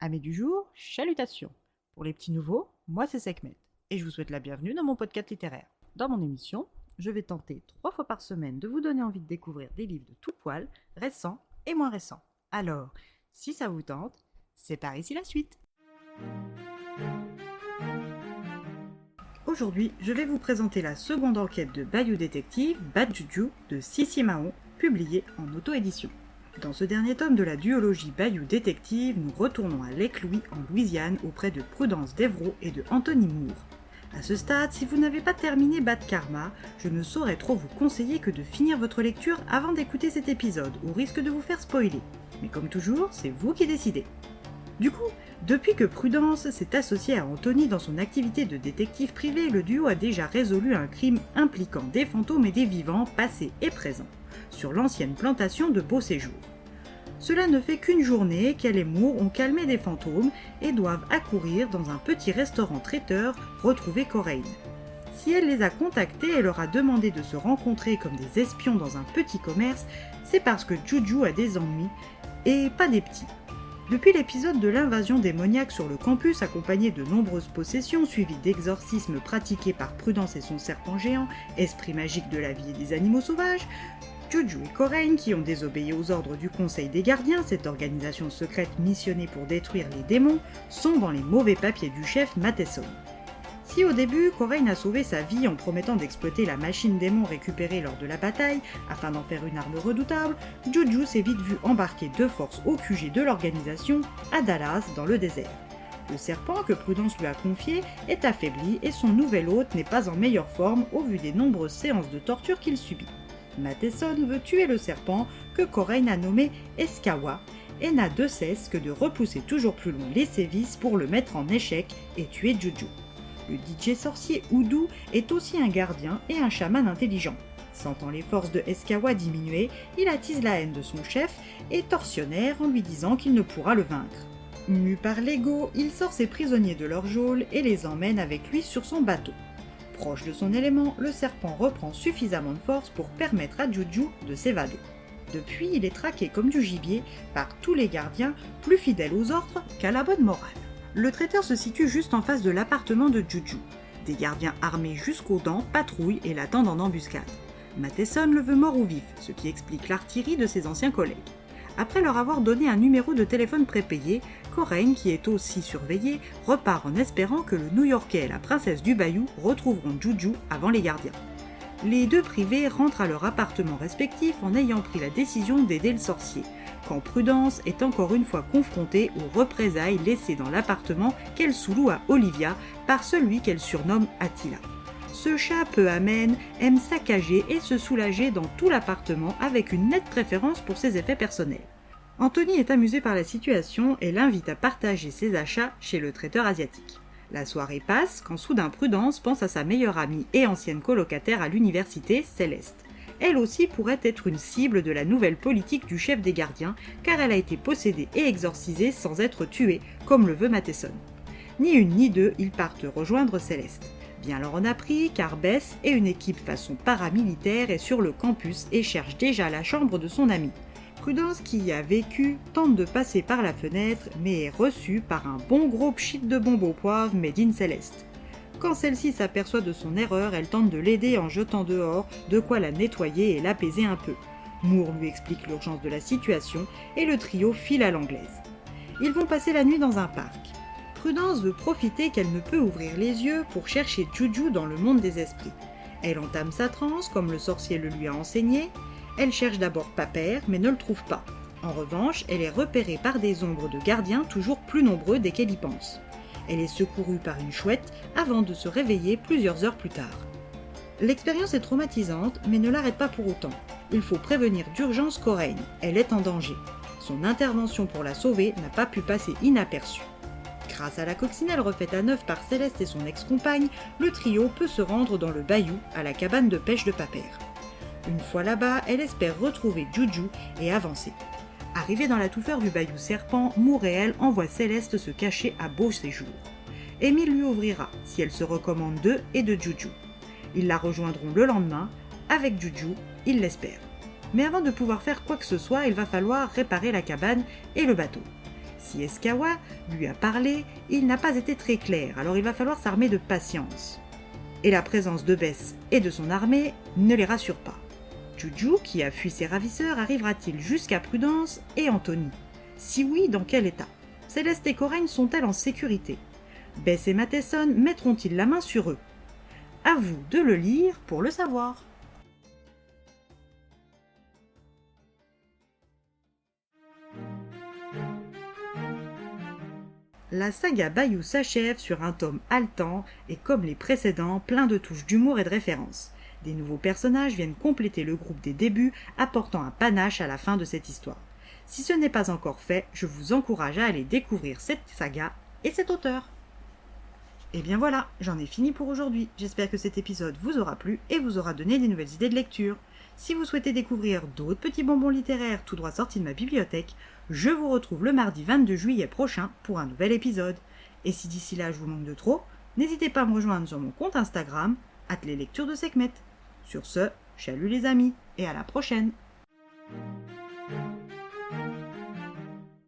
Amis du jour, chalutations. Pour les petits nouveaux, moi c'est Sekhmet, et je vous souhaite la bienvenue dans mon podcast littéraire. Dans mon émission, je vais tenter 3 fois par semaine de vous donner envie de découvrir des livres de tout poil, récents et moins récents. Alors, si ça vous tente, c'est par ici la suite. Aujourd'hui, je vais vous présenter la seconde enquête de Bayou Détective, Bad Juju, de Sissi Mahon, publiée en auto-édition. Dans ce dernier tome de la duologie Bayou Détective, nous retournons à Lake Louis, en Louisiane, auprès de Prudence Devro et de Anthony Moore. À ce stade, si vous n'avez pas terminé Bad Karma, je ne saurais trop vous conseiller que de finir votre lecture avant d'écouter cet épisode, au risque de vous faire spoiler. Mais comme toujours, c'est vous qui décidez. Du coup, depuis que Prudence s'est associée à Anthony dans son activité de détective privé, le duo a déjà résolu un crime impliquant des fantômes et des vivants, passés et présents, sur l'ancienne plantation de Beau Séjour. Cela ne fait qu'une journée qu'elle et Moore ont calmé des fantômes et doivent accourir dans un petit restaurant traiteur retrouver Coraine. Si elle les a contactés et leur a demandé de se rencontrer comme des espions dans un petit commerce, c'est parce que Juju a des ennuis, et pas des petits. Depuis l'épisode de l'invasion démoniaque sur le campus, accompagné de nombreuses possessions suivies d'exorcismes pratiqués par Prudence et son serpent géant, esprit magique de la vie et des animaux sauvages, Juju et Coraine, qui ont désobéi aux ordres du Conseil des Gardiens, cette organisation secrète missionnée pour détruire les démons, sont dans les mauvais papiers du chef Matheson. Si au début, Coraine a sauvé sa vie en promettant d'exploiter la machine démon récupérée lors de la bataille, afin d'en faire une arme redoutable, Juju s'est vite vu embarquer de force au QG de l'organisation, à Dallas, dans le désert. Le serpent que Prudence lui a confié est affaibli et son nouvel hôte n'est pas en meilleure forme au vu des nombreuses séances de torture qu'il subit. Matheson veut tuer le serpent que Coraine a nommé Eskawa et n'a de cesse que de repousser toujours plus loin les sévices pour le mettre en échec et tuer Juju. Le DJ sorcier Oudou est aussi un gardien et un chaman intelligent. Sentant les forces de Eskawa diminuer, il attise la haine de son chef et tortionnaire en lui disant qu'il ne pourra le vaincre. Mu par l'ego, il sort ses prisonniers de leur geôle et les emmène avec lui sur son bateau. Proche de son élément, le serpent reprend suffisamment de force pour permettre à Juju de s'évader. Depuis, il est traqué comme du gibier par tous les gardiens, plus fidèles aux ordres qu'à la bonne morale. Le traiteur se situe juste en face de l'appartement de Juju. Des gardiens armés jusqu'aux dents patrouillent et l'attendent en embuscade. Matheson le veut mort ou vif, ce qui explique l'artillerie de ses anciens collègues. Après leur avoir donné un numéro de téléphone prépayé, Coraine, qui est aussi surveillée, repart en espérant que le New-Yorkais et la princesse du Bayou retrouveront Juju avant les gardiens. Les deux privés rentrent à leur appartement respectif en ayant pris la décision d'aider le sorcier, quand Prudence est encore une fois confrontée aux représailles laissées dans l'appartement qu'elle sous-loue à Olivia par celui qu'elle surnomme Attila. Ce chat peu amène aime saccager et se soulager dans tout l'appartement avec une nette préférence pour ses effets personnels. Anthony est amusé par la situation et l'invite à partager ses achats chez le traiteur asiatique. La soirée passe quand soudain Prudence pense à sa meilleure amie et ancienne colocataire à l'université, Céleste. Elle aussi pourrait être une cible de la nouvelle politique du chef des gardiens car elle a été possédée et exorcisée sans être tuée, comme le veut Matheson. Ni une ni deux, ils partent rejoindre Céleste. Bien leur en a pris car Bess et une équipe façon paramilitaire est sur le campus et cherche déjà la chambre de son ami. Prudence, qui y a vécu, tente de passer par la fenêtre mais est reçue par un bon gros pchit de bonbons poivre made in Céleste. Quand celle-ci s'aperçoit de son erreur, elle tente de l'aider en jetant dehors, de quoi la nettoyer et l'apaiser un peu. Moore lui explique l'urgence de la situation et le trio file à l'anglaise. Ils vont passer la nuit dans un parc. Prudence veut profiter qu'elle ne peut ouvrir les yeux pour chercher Juju dans le monde des esprits. Elle entame sa transe comme le sorcier le lui a enseigné. Elle cherche d'abord Paper mais ne le trouve pas. En revanche, elle est repérée par des ombres de gardiens toujours plus nombreux dès qu'elle y pense. Elle est secourue par une chouette avant de se réveiller plusieurs heures plus tard. L'expérience est traumatisante mais ne l'arrête pas pour autant. Il faut prévenir d'urgence Coraine, elle est en danger. Son intervention pour la sauver n'a pas pu passer inaperçue. Grâce à la coccinelle refaite à neuf par Céleste et son ex-compagne, le trio peut se rendre dans le bayou, à la cabane de pêche de Paper. Une fois là-bas, elle espère retrouver Juju et avancer. Arrivée dans la touffeur du bayou Serpent, Moore et elle envoient Céleste se cacher à Beau Séjour. Émile lui ouvrira, si elle se recommande d'eux et de Juju. Ils la rejoindront le lendemain, avec Juju, ils l'espèrent. Mais avant de pouvoir faire quoi que ce soit, il va falloir réparer la cabane et le bateau. Si Eskawa lui a parlé, il n'a pas été très clair, alors il va falloir s'armer de patience. Et la présence de Bess et de son armée ne les rassure pas. Juju, qui a fui ses ravisseurs, arrivera-t-il jusqu'à Prudence et Anthony? Si oui, dans quel état? Céleste et Coraine sont-elles en sécurité? Bess et Matheson mettront-ils la main sur eux? À vous de le lire pour le savoir. La saga Bayou s'achève sur un tome haletant et, comme les précédents, plein de touches d'humour et de références. Des nouveaux personnages viennent compléter le groupe des débuts, apportant un panache à la fin de cette histoire. Si ce n'est pas encore fait, je vous encourage à aller découvrir cette saga et cet auteur. Et bien voilà, j'en ai fini pour aujourd'hui. J'espère que cet épisode vous aura plu et vous aura donné des nouvelles idées de lecture. Si vous souhaitez découvrir d'autres petits bonbons littéraires tout droit sortis de ma bibliothèque, je vous retrouve le mardi 22 juillet prochain pour un nouvel épisode. Et si d'ici là je vous manque de trop, n'hésitez pas à me rejoindre sur mon compte Instagram, @leslecturesdesekhmet. Sur ce, chalut les amis, et à la prochaine.